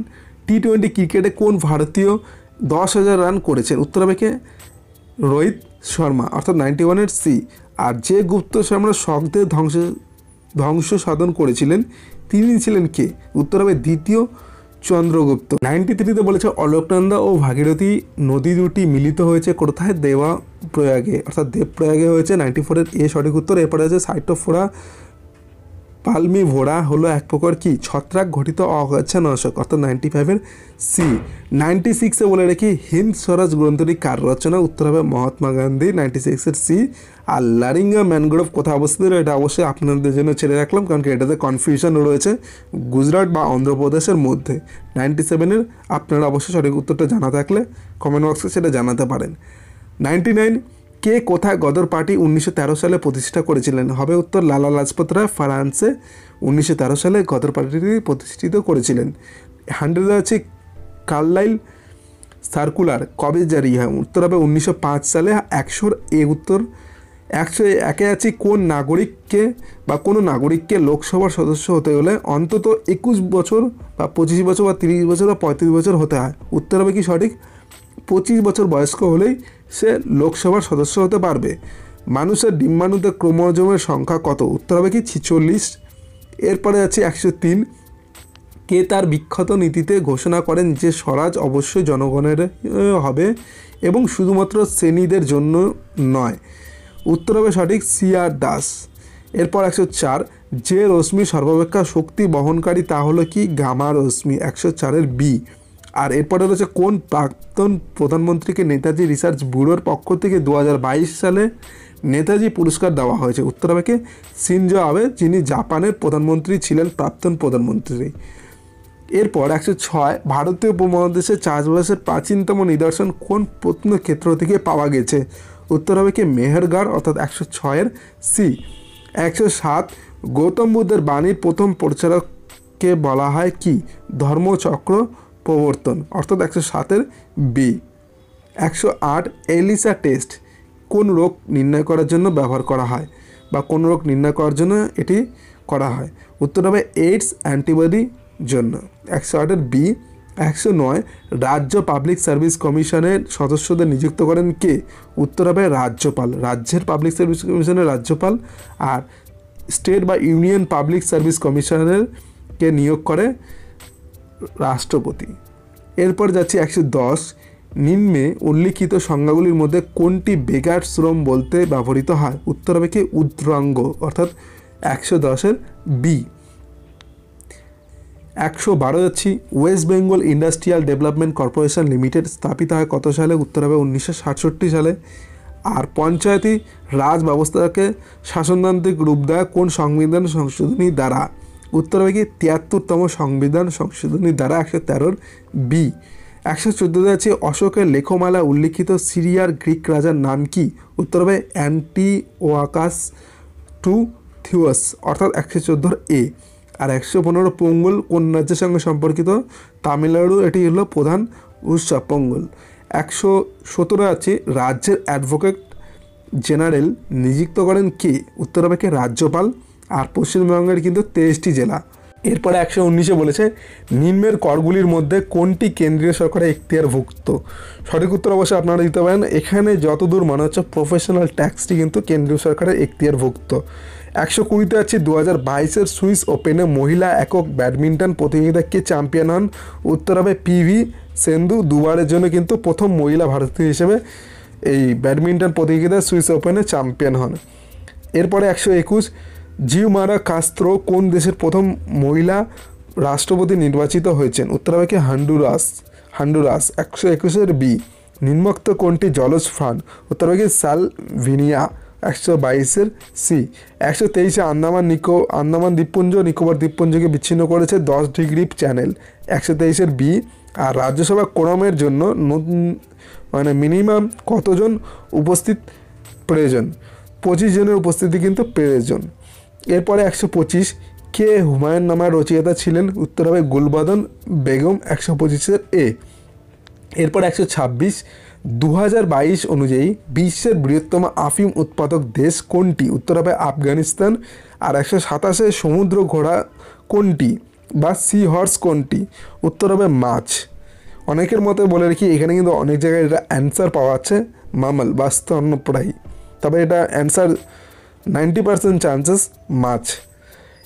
T20 ক্রিকেটে কোন ভারতীয় 10,000 রান করেছেন? উত্তর হবে কে রোহিত শর্মা, অর্থাৎ 91-এর সি। আর যে গুপ্ত সম্রাট শকদের ধ্বংস সাধন করেছিলেন তিনি ছিলেন কে? উত্তর হবে দ্বিতীয় চন্দ্রগুপ্ত। 93-তে বলেছে অলোকনন্দা ও ভাগীরথী নদী দুটি মিলিত হয়েছে কোথায়? দেবপ্রয়াগে, অর্থাৎ দেবপ্রয়াগে হয়েছে। 94-এর এ সঠিক উত্তর। এরপরে আছে সাইটোফোরা পালমিভোরা হলো এক প্রকার কি? ছত্রাক ঘটিত অগাছানাশক, অর্থাৎ 95-এর সি। 96-এ বলে রাখি হিন্দ স্বরাজ গ্রন্থটি কার রচনা? উত্তর হবে মহাত্মা গান্ধী, 96-এর সি। আর লারিঙ্গা ম্যানগ্রোভ কোথায় অবস্থিত? এটা অবশ্যই আপনাদের জন্য ছেড়ে রাখলাম, কারণ কি এটাতে কনফিউশন রয়েছে গুজরাট বা অন্ধ্রপ্রদেশের মধ্যে। 97-এর আপনারা অবশ্যই সঠিক উত্তরটা জানা থাকলে কমেন্ট বক্সে সেটা জানাতে পারেন। 99 কে কোথায় গদর পার্টি 1913 সালে প্রতিষ্ঠা করেছিলেন? হবে উত্তর লালা লাজপত রায় ফ্রান্সে 1913 সালে গদর পার্টিটি প্রতিষ্ঠিত করেছিলেন। 100 আছে কার্লাইল সার্কুলার কবে জারি হয়? উত্তর হবে 1905 সালে। 100 এ উত্তর। 101-এ আছে কোন নাগরিককে বা কোনো নাগরিককে লোকসভার সদস্য হতে হলে অন্তত 21 বছর বা 25 বছর বা 30 বছর বা 35 বছর হতে হয়? উত্তর হবে কি সঠিক? 25 বছর বয়স্ক হলেই সে লোকসভার সদস্য হতে পারবে। মানুষের ডিম্বাণুতে ক্রোমোজোমের সংখ্যা কত? উত্তর হবে কি 46। এরপরে আছে 103 কে তার বিখ্যাত নীতিতে ঘোষণা করেন যে স্বরাজ অবশ্যই জনগণের হবে এবং শুধুমাত্র শ্রেণীদের জন্য নয়? উত্তর হবে সঠিক সি.আর. দাস। এরপর 104 যে রশ্মি সর্বাপেক্ষা শক্তি বহনকারী তা হলো কি? গামা রশ্মি, 104-এর বি। আর এরপরে রয়েছে কোন প্রাক্তন প্রধানমন্ত্রীকে নেতাজি রিসার্চ ব্যুরোর পক্ষ থেকে 2022 সালে নেতাজি পুরস্কার দেওয়া হয়েছে? উত্তর হবে কি শিনজো আবে, যিনি জাপানের প্রধানমন্ত্রী ছিলেন, প্রাক্তন প্রধানমন্ত্রী। এরপর 106 ভারতীয় উপমহাদেশে চাষবাসের প্রাচীনতম নিদর্শন কোন প্রত্নক্ষেত্র থেকে পাওয়া গেছে? উত্তর হবে কি মেহেরগড়, অর্থাৎ 106-এর সি। 107 গৌতম বুদ্ধের বাণীর প্রথম প্রচারককে বলা হয় কি? ধর্মচক্র প্রবর্তন, অর্থাৎ 107-এর বি। 108 এলিসা টেস্ট কোন রোগ নির্ণয় করার জন্য ব্যবহার করা হয় বা কোন রোগ নির্ণয় করার জন্য এটি করা হয়? উত্তর হবে এইডস অ্যান্টিবডি জন্য, 108-এর বি। 109 রাজ্য পাবলিক সার্ভিস কমিশনের সদস্যদের নিযুক্ত করেন কে? উত্তর হবে রাজ্যপাল, রাজ্যের পাবলিক সার্ভিস কমিশনের রাজ্যপাল। আর স্টেট বা ইউনিয়ন পাবলিক সার্ভিস কমিশনারকে নিয়োগ করে রাষ্ট্রপতি। এরপর যাচ্ছি 110 নিম্নে উল্লিখিত সংজ্ঞাগুলির মধ্যে কোনটি বেকার শ্রম বলতে ব্যবহৃত হয়? উত্তর হবে কি উদ্রাঙ্গ, অর্থাৎ 110-এর বি। 112 যাচ্ছি West Bengal industrial development corporation limited স্থাপিত হয় কত সালে? উত্তর হবে 1967 সালে। আর পঞ্চায়েতি রাজ ব্যবস্থাকে শাসনতান্ত্রিক রূপ দেয় কোন সংবিধান সংশোধনী দ্বারা? উত্তর হবে কি 73তম সংবিধান সংশোধনী দ্বারা, 113-এর বি। 114 আছে অশোকের লেখমালা উল্লিখিত সিরিয়ার গ্রিক রাজার নাম কি? উত্তর হবে অ্যান্টিওকাস টু থিওস, অর্থাৎ 114-এর এ। আর 115 পোঙ্গল কোন রাজ্যের সঙ্গে সম্পর্কিত? তামিলনাড়ু, এটি হলো প্রধান উৎসব পোঙ্গল। 117 আছে রাজ্যের অ্যাডভোকেট জেনারেল নিযুক্ত করেন কে? উত্তর হবে কি রাজ্যপাল। আর পশ্চিমবঙ্গের কিন্তু 23টি জেলা। এরপরে 119-এ বলেছে নিম্নের করগুলির মধ্যে কোনটি কেন্দ্রীয় সরকারের এখতিয়ারভুক্ত? সঠিক উত্তর অবশ্যই আপনারা দিতে পারেন। এখানে যতদূর মনে হচ্ছে প্রফেশনাল ট্যাক্সটি কিন্তু কেন্দ্রীয় সরকারের এখতিয়ারভুক্ত। 120-তে আছে 2022-এর সুইস ওপেনে মহিলা একক ব্যাডমিন্টন প্রতিযোগিতা কে চ্যাম্পিয়ন হন? উত্তর হবে পি.ভি. সিন্ধু, দুবারের জন্য কিন্তু প্রথম মহিলা ভারতীয় হিসেবে এই ব্যাডমিন্টন প্রতিযোগিতায় সুইস ওপেনে চ্যাম্পিয়ন হন। এরপরে 121 জিওমারা কাস্ত্রো কোন দেশের প্রথম মহিলা রাষ্ট্রপতি নির্বাচিত হয়েছেন? উত্তর হবে কি হন্ডুরাস। 121-এর বি। নিম্নোক্ত কোনটি জলজ ফান? উত্তর হবে কি সালভিনিয়া, 122-এর সি। 123-এ আন্দামান দ্বীপপুঞ্জ নিকোবর দ্বীপপুঞ্জকে বিচ্ছিন্ন করেছে 10 ডিগ্রি চ্যানেল, 123-এর বি। আর রাজ্যসভা কোরামের জন্য মিনিমাম কতজন উপস্থিত প্রয়োজন? 25 জনের উপস্থিতি কিন্তু প্রয়োজন। এরপরে 125 কে হুমায়ুন নামার রচয়িতা ছিলেন? উত্তর হবে গুলবদন বেগম, 125-এর এ। এরপর 126 2022 অনুযায়ী বিশ্বের বৃহত্তম আফিম উৎপাদক দেশ কোনটি? উত্তর হবে আফগানিস্তান। আর 127 সমুদ্র ঘোড়া কোনটি বা সি হর্স কোনটি? উত্তর হবে মাছ। অনেকের মতে বলে রাখি এখানে কিন্তু অনেক জায়গায় এটা অ্যান্সার পাওয়া যাচ্ছে মামাল বা স্তন্যপ্রায়ী, তবে এটা অ্যান্সার 90% চান্সেস মাছ।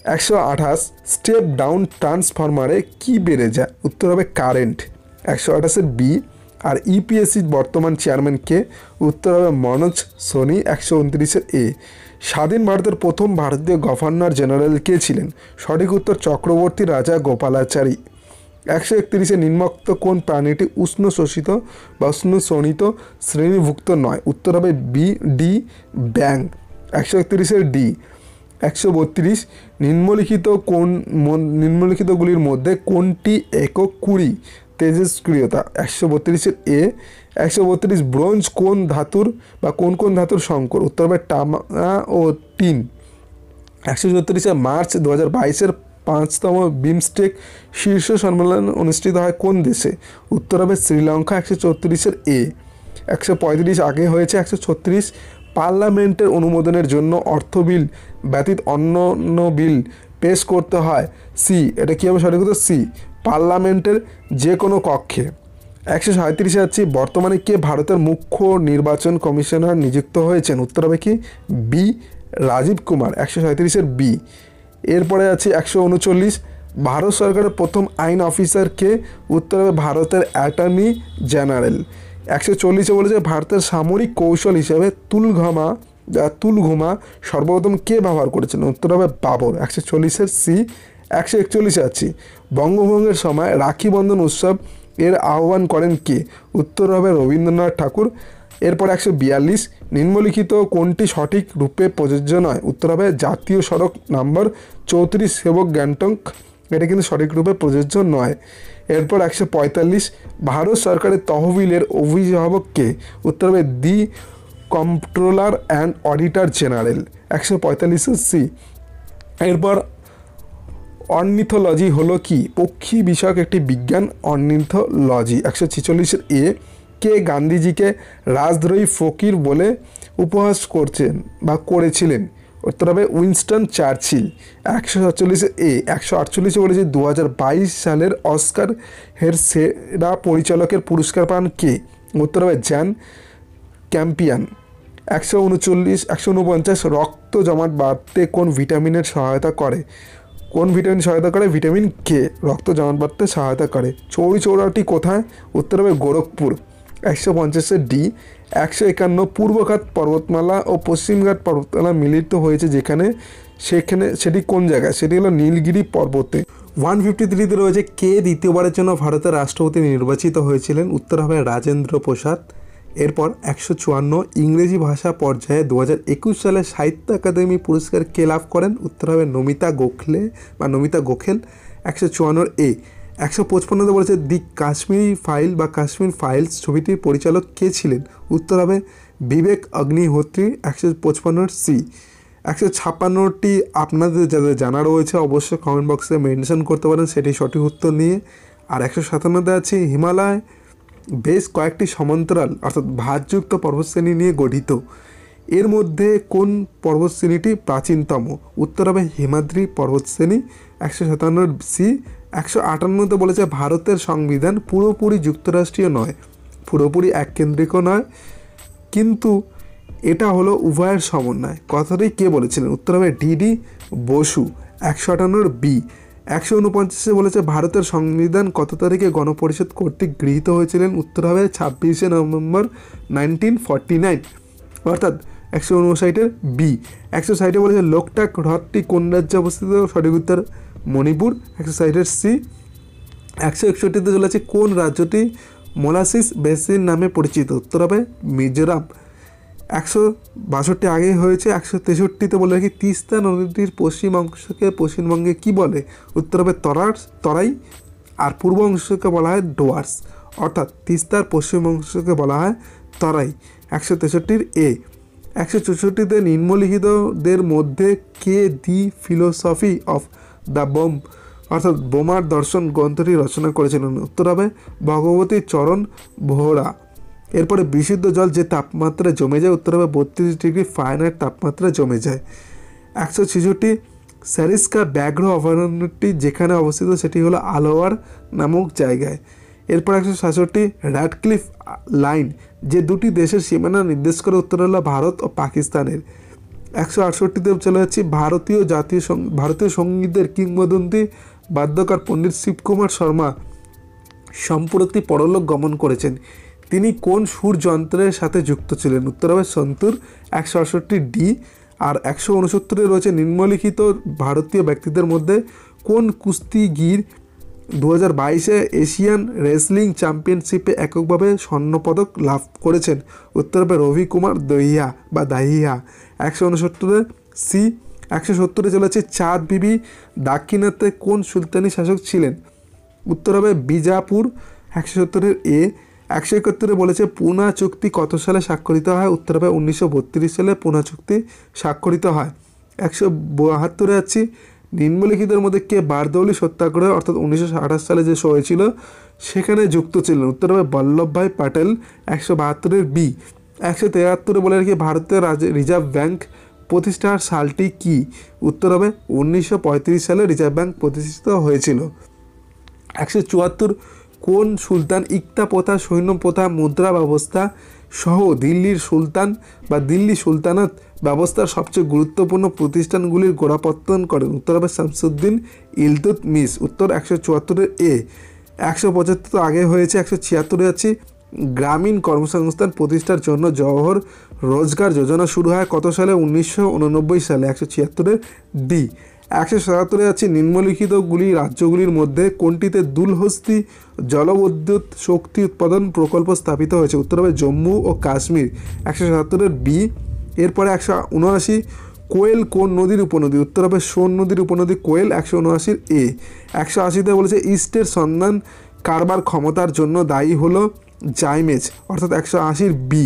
128 স্টেপ ডাউন ট্রান্সফরমারে কি বেড়ে যায়? উত্তর হবে কারেন্ট। 128-এর বি। আর ইপিএসসির বর্তমান চেয়ারম্যান কে? উত্তর হবে মনোজ সোনি। 129-এর এ। স্বাধীন ভারতের প্রথম ভারতীয় গভর্নর জেনারেল কে ছিলেন? সঠিক উত্তর চক্রবর্তী রাজা গোপালাচারী। 131-এ নিম্নোক্ত কোন প্রাণীটি উষ্ণ শোষিত বা উষ্ণ শোণিত শ্রেণীভুক্ত নয়? উত্তর হবে বি ডি ব্যাং। 131-এর ডি। 132 নিম্নলিখিতগুলির মধ্যে কোনটি একক 20 তেজস্ক্রিয়তা? 132-এর এ। 132 ব্রোঞ্জ কোন ধাতুর বা কোন কোন ধাতুর সংকর? উত্তর হবে তামা ও টিন। 134 মার্চ 2022-এর 5তম বিমস্টেক শীর্ষ সম্মেলন অনুষ্ঠিত হয় কোন দেশে? উত্তর হবে শ্রীলঙ্কা। 134-এর এ। 135 আগে হয়েছে। 136 পার্লামেন্টের অনুমোদনের জন্য অর্থ বিল ব্যতীত অন্য বিল পেশ করতে হয় সি। এটা কী হবে সঠিক উত্তর সি, পার্লামেন্টের যে কোনো কক্ষে। 137-এ আছি বর্তমানে কে ভারতের মুখ্য নির্বাচন কমিশনার নিযুক্ত হয়েছেন? উত্তর হবে কি বি রাজীব কুমার। 137-এর বি। এরপরে আছে 139 ভারত সরকারের প্রথম আইন অফিসার কে? উত্তর হবে ভারতের অ্যাটর্নি জেনারেল। 140-এ বলেছে ভারতের সামরিক কৌশল হিসেবে তুলঘুমা সর্বপ্রথম কে ব্যবহার করেছেন? উত্তর হবে বাবর। 140-এর সি। 141-এ আছি বঙ্গভঙ্গের সময় রাখি বন্ধন উৎসব এর আহ্বান করেন কে? উত্তর হবে রবীন্দ্রনাথ ঠাকুর। এরপর 142 নিম্নলিখিত কোনটি সঠিক রূপে প্রযোজ্য নয়? উত্তর হবে জাতীয় সড়ক নম্বর 34 সেবক গ্যাংটক, এটা কিন্তু সঠিক রূপে প্রযোজ্য নয়। এরপর 145 ভারত সরকারের তহবিলের অভিভাবক কে? উত্তর হবে the comptroller and auditor general. 145-এর সি। এরপর অর্নিথোলজি হলো কি? পক্ষী বিষয়ক একটি বিজ্ঞান, অর্নিথোলজি। 146-এর এ। কে গান্ধীজিকে রাজদ্রোহী ফকির বলে উপহাস করছেন বা করেছিলেন? উত্তর হবে উইনস্টন চার্চিল। 147-এর এ। 148-এ বলেছে 2022 সালের অস্কার এর সেরা পরিচালকের পুরস্কার পান কে? উত্তর হবে জ্যান ক্যাম্পিয়ান। 149 রক্ত জমাট বাড়তে কোন ভিটামিনের সহায়তা করে? কোন ভিটামিন সহায়তা করে? ভিটামিন কে রক্ত জমাট বাড়তে সহায়তা করে। চৌরাটি কোথায়? উত্তর হবে গোরখপুর। 150-এর ডি। 151 পূর্বঘাট পর্বতমালা ও পশ্চিমঘাট পর্বতমালা মিলিত হয়েছে সেটি কোন জায়গায়? সেটি হলো নীলগিরি পর্বতে। 153-তে রয়েছে কে দ্বিতীয়বারের জন্য ভারতের রাষ্ট্রপতি নির্বাচিত হয়েছিলেন? উত্তর হবে রাজেন্দ্র প্রসাদ। এরপর 154 ইংরেজি ভাষা পর্যায়ে 2021 সালে সাহিত্য একাডেমি পুরস্কার কে লাভ করেন? উত্তর হবে নমিতা গোখেল। 154-এর এ। 155-তে বলেছে দি কাশ্মীরি ফাইল বা কাশ্মীর ফাইলস ছবিটির পরিচালক কে ছিলেন? উত্তর হবে বিবেক অগ্নিহোত্রী। 155-এর সি। 156টি আপনাদের যাদের জানা রয়েছে অবশ্যই কমেন্ট বক্সে মেনশন করতে পারেন সেটি সঠিক উত্তর নিয়ে। আর 157-তে আছে হিমালয় বেশ কয়েকটি সমান্তরাল অর্থাৎ ভাঁজযুক্ত পর্বতশ্রেণী নিয়ে গঠিত, এর মধ্যে কোন পর্বতশ্রেণীটি প্রাচীনতম? উত্তর হবে হিমাদ্রি পর্বতশ্রেণী। 157-এর সি। 158-তে বলেছে ভারতের সংবিধান পুরোপুরি যুক্তরাষ্ট্রীয় নয়, পুরোপুরি এককেন্দ্রিকও নয়, কিন্তু এটা হলো উভয়ের সমন্বয়। কথাটি কে বলেছিলেন? উত্তর হবে ডি বসু। 158-এর বি। 149-এ বলেছে ভারতের সংবিধান কত তারিখে গণপরিষদ কর্তৃক গৃহীত হয়েছিলেন? উত্তর হবে 26শে নভেম্বর 1949, অর্থাৎ 159-এর বি। 160-এ বলেছে লোকটাক হ্রদটি কোন রাজ্যে অবস্থিত? সঠিক উত্তর মণিপুর। 160-এর সি। 161-তে বলেছে কোন রাজ্যটি মোলাসিস বেসিন নামে পরিচিত? উত্তর হবে মিজোরাম। 162 আগে হয়েছে। 163-তে বলে রাখি তিস্তা নদীটির পশ্চিম অংশকে পশ্চিমবঙ্গে কি বলে? উত্তর হবে তরাই। আর পূর্ব অংশকে বলা হয় ডোয়ার্স, অর্থাৎ তিস্তার পশ্চিম অংশকে বলা হয় তরাই। 163-এর এ। 164-তে নিম্নলিখিতদের মধ্যে কে দি ফিলোসফি অফ দ্য বোম অর্থাৎ বোমার দর্শন গ্রন্থটি রচনা করেছিলেন? উত্তর হবে ভগবতী চরণ ভোহরা। এরপরে বিশুদ্ধ জল যে তাপমাত্রায় জমে যায়? উত্তর হবে 32 ডিগ্রি ফারেনহাইট তাপমাত্রায় জমে যায়। 166 সারিস্কা ব্যাঘ্র অভয়ারণ্যটি যেখানে অবস্থিত সেটি হলো আলোয়ার নামক জায়গায়। এরপর 167 র্যাডক্লিফ লাইন যে দুটি দেশের সীমানা নির্দেশ করে? উত্তর হলো ভারত ও পাকিস্তানের। 168তে চলে যাচ্ছি। ভারতীয় সঙ্গীতের কিংবদন্তি বাদ্যকার পণ্ডিত শিবকুমার শর্মা সম্প্রতি পরলোক গমন করেছেন। তিনি কোন সুর যন্ত্রের সাথে যুক্ত ছিলেন? উত্তর হবে সন্তুর। 168 ডি। আর 169 রয়েছে নিম্নলিখিত ভারতীয় ব্যক্তিদের মধ্যে কোন কুস্তিগির 2022 এশিয়ান রেসলিং চ্যাম্পিয়নশিপে এককভাবে স্বর্ণপদক লাভ করেছেন? উত্তর হবে রবি কুমার দাহিয়া। 169 সি। 170 চলেছে চাঁদ বিবি দাক্ষিণাত্যে কোন সুলতানি শাসক ছিলেন? উত্তর হবে বিজাপুর। 170 এ। 171 বলেছে পুনা চুক্তি কত সালে স্বাক্ষরিত হয়? উত্তর হবে 1932 সালে পুনা চুক্তি স্বাক্ষরিত হয়। 172 আছি। নিম্নলিখিতের মধ্যে কে বারদৌলি সত্যাগ্রহ অর্থাৎ 1928 সালে যে হয়েছিল সেখানে যুক্ত ছিলেন? উত্তর হবে বল্লভভাই প্যাটেল। 172 বি। 173 বলে রাখি ভারতের রিজার্ভ ব্যাংক প্রতিষ্ঠার সালটি কি? উত্তর হবে 1935 সালে রিজার্ভ ব্যাংক প্রতিষ্ঠিত হয়েছিল। 174 কোন সুলতান ইকতা প্রথা, সৈন্য প্রথা, মুদ্রা ব্যবস্থা সহ দিল্লির সুলতান বা দিল্লি সুলতানাত ব্যবস্থার সবচেয়ে গুরুত্বপূর্ণ প্রতিষ্ঠানগুলির গোড়াপত্তন করেন? উত্তর হবে শামসুদ্দিন ইলতুৎমিশ। উত্তর 174 এ। 175 তো আগে হয়েছে। 176 আছে গ্রামীণ কর্মসংস্থান প্রতিষ্ঠার জন্য জওহর রোজগার যোজনা শুরু হয় কত সালে? 1989 সালে। 176 ডি। 177 আছে নিম্নলিখিতগুলি রাজ্যগুলির মধ্যে কোনটিতে দুলহস্তি জলবিদ্যুৎ শক্তি উৎপাদন প্রকল্প স্থাপিত হয়েছে? উত্তর হবে জম্মু ও কাশ্মীর। 177 বি। এরপরে 179 কোয়েল কোন নদীর উপনদী? উত্তর হবে সোন নদীর উপনদী কোয়েল। 179 এ। 180 বলেছে ইস্টের সন্ধান কারবার ক্ষমতার জন্য দায়ী হলো জাইমেজ অর্থাৎ 180 বি।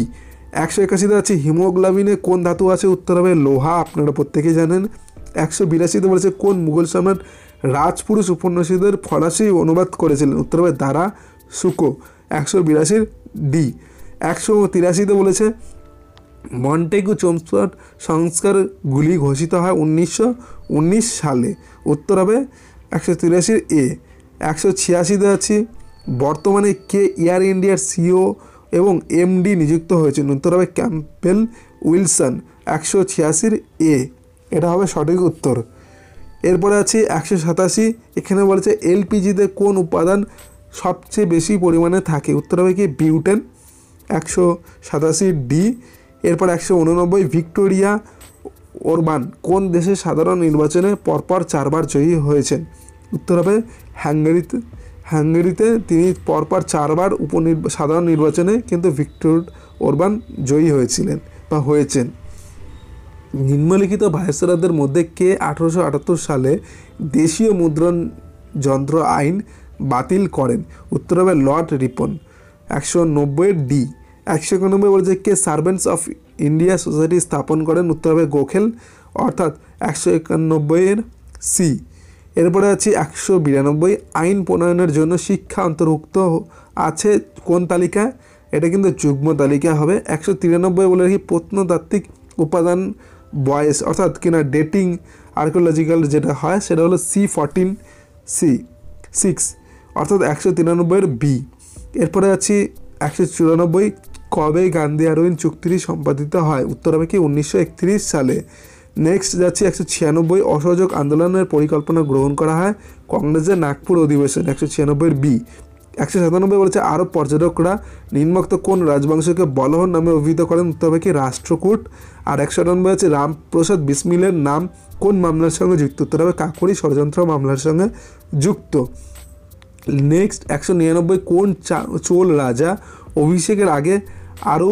181 আছে হিমোগ্লোবিনে কোন ধাতু আছে? উত্তর হবে লোহা, আপনারা প্রত্যেকেই জানেন। 182 বলেছে কোন মুঘল সম্রাট রাজপুরুষ উপন্যাসীদের ফরাসি অনুবাদ করেছিলেন? উত্তর হবে দারা সুকো। 182 ডি। 183 বলেছে মন্টেগু চমৎকার সংস্কারগুলি ঘোষিত হয় 1919 সালে। উত্তর হবে 183 এ। 186 আছি বর্তমানে কে এয়ার ইন্ডিয়ার সিও এবং এমডি নিযুক্ত হয়েছেন? উত্তর হবে ক্যাম্পবেল উইলসন। 186 এ। এটা হবে সঠিক উত্তর। এরপরে আছে 187। এখানে বলেছে এলপিজিতে কোন উপাদান সবচেয়ে বেশি পরিমাণে থাকে? উত্তর হবে কি বিউটেন। 187 ডি। এরপর 189 ভিক্টোরিয়া ওরবান কোন দেশের সাধারণ নির্বাচনে পরপর 4 বার জয়ী হয়েছেন? উত্তর হবে হাঙ্গেরিতে তিনি পরপর 4 বার সাধারণ নির্বাচনে কিন্তু ভিক্টর ওরবান জয়ী হয়েছিলেন বা হয়েছেন। নিম্নলিখিত ভাইসরয়দের মধ্যে কে 1878 সালে দেশীয় মুদ্রণ যন্ত্র আইন বাতিল করেন? উত্তর হবে লর্ড রিপন। 190 ডি। 191 বলেছে কে সার্ভেন্টস অফ ইন্ডিয়া সোসাইটি স্থাপন করেন? উত্তর হবে গোখেল অর্থাৎ 191 সি। এরপরে আছে 192 আইন প্রণয়নের জন্য শিক্ষা অন্তর্ভুক্ত আছে কোন তালিকা? এটা কিন্তু যুগ্ম তালিকা হবে। 193 বলে রাখি প্রত্নতাত্ত্বিক উপাদান বয়স অর্থাৎ কিনা ডেটিং আর্কিওলজিক্যাল যেটা হয় সেটা হলো C14C6 অর্থাৎ 193 বি। এরপরে আছি 194 কবে গান্ধী আরউইন চুক্তিটি সম্পাদিত হয়? উত্তর হবে কি 1931 সালে। নেক্সট যাচ্ছি 196 অসহযোগ আন্দোলনের পরিকল্পনা গ্রহণ করা হয় কংগ্রেসের নাগপুর অধিবেশন। 196 বি। 197 বলেছে আরব পর্যটকরা নিম্নোক্ত কোন রাজবংশকে বলহন নামে অভিহিত করেন? উত্তর হবে কি রাষ্ট্রকূট। আর 198 আছে রামপ্রসাদ বিসমিলের নাম কোন মামলার সঙ্গে যুক্ত? উত্তর হবে কাকুরি ষড়যন্ত্র মামলার সঙ্গে যুক্ত। নেক্সট 199 কোন চোল রাজা অভিষেকের আগে আরও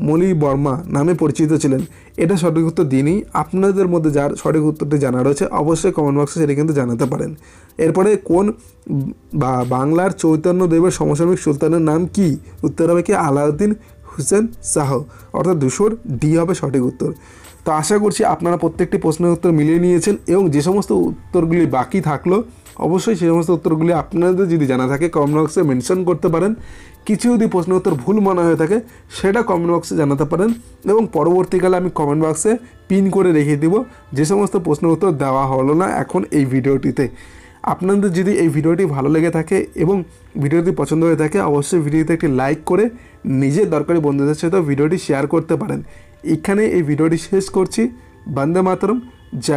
মলি বর্মা নামে পরিচিত ছিলেন? এটা সঠিক উত্তর দিনই। আপনাদের মধ্যে যার সঠিক উত্তরটি জানা রয়েছে অবশ্যই কমেন্ট বক্সে সেটা কিন্তু জানাতে পারেন। এরপরে কোন বাংলার চৈতন্যদেবের সমসাময়িক সুলতানের নাম কি? উত্তর হবে কি আলাউদ্দিন হুসেন শাহ অর্থাৎ 200 ডি হবে সঠিক উত্তর। তো আশা করছি আপনারা প্রত্যেকটি প্রশ্নের উত্তর মিলিয়ে নিয়েছেন এবং যে সমস্ত উত্তরগুলি বাকি থাকলো অবশ্যই সেই সমস্ত উত্তরগুলি আপনাদের যদি জানা থাকে কমেন্ট বক্সে মেনশন করতে পারেন। কিছু যদি প্রশ্নের উত্তর ভুল মনে হয়ে থাকে সেটা কমেন্ট বক্সে জানাতে পারেন এবং পরবর্তীকালে আমি কমেন্ট বক্সে পিন করে রেখে দেব যে সমস্ত প্রশ্নের উত্তর দেওয়া হলো না এখন এই ভিডিওটিতে। আপনাদের যদি এই ভিডিওটি ভালো লেগে থাকে এবং ভিডিওটি পছন্দ হয়ে থাকে অবশ্যই ভিডিওতে একটি লাইক করে নিজের দরকারি বন্ধুদের সাথে ভিডিওটি শেয়ার করতে পারেন। এখানে এই ভিডিওটি শেষ করছি। বন্দে মাতরম। জয়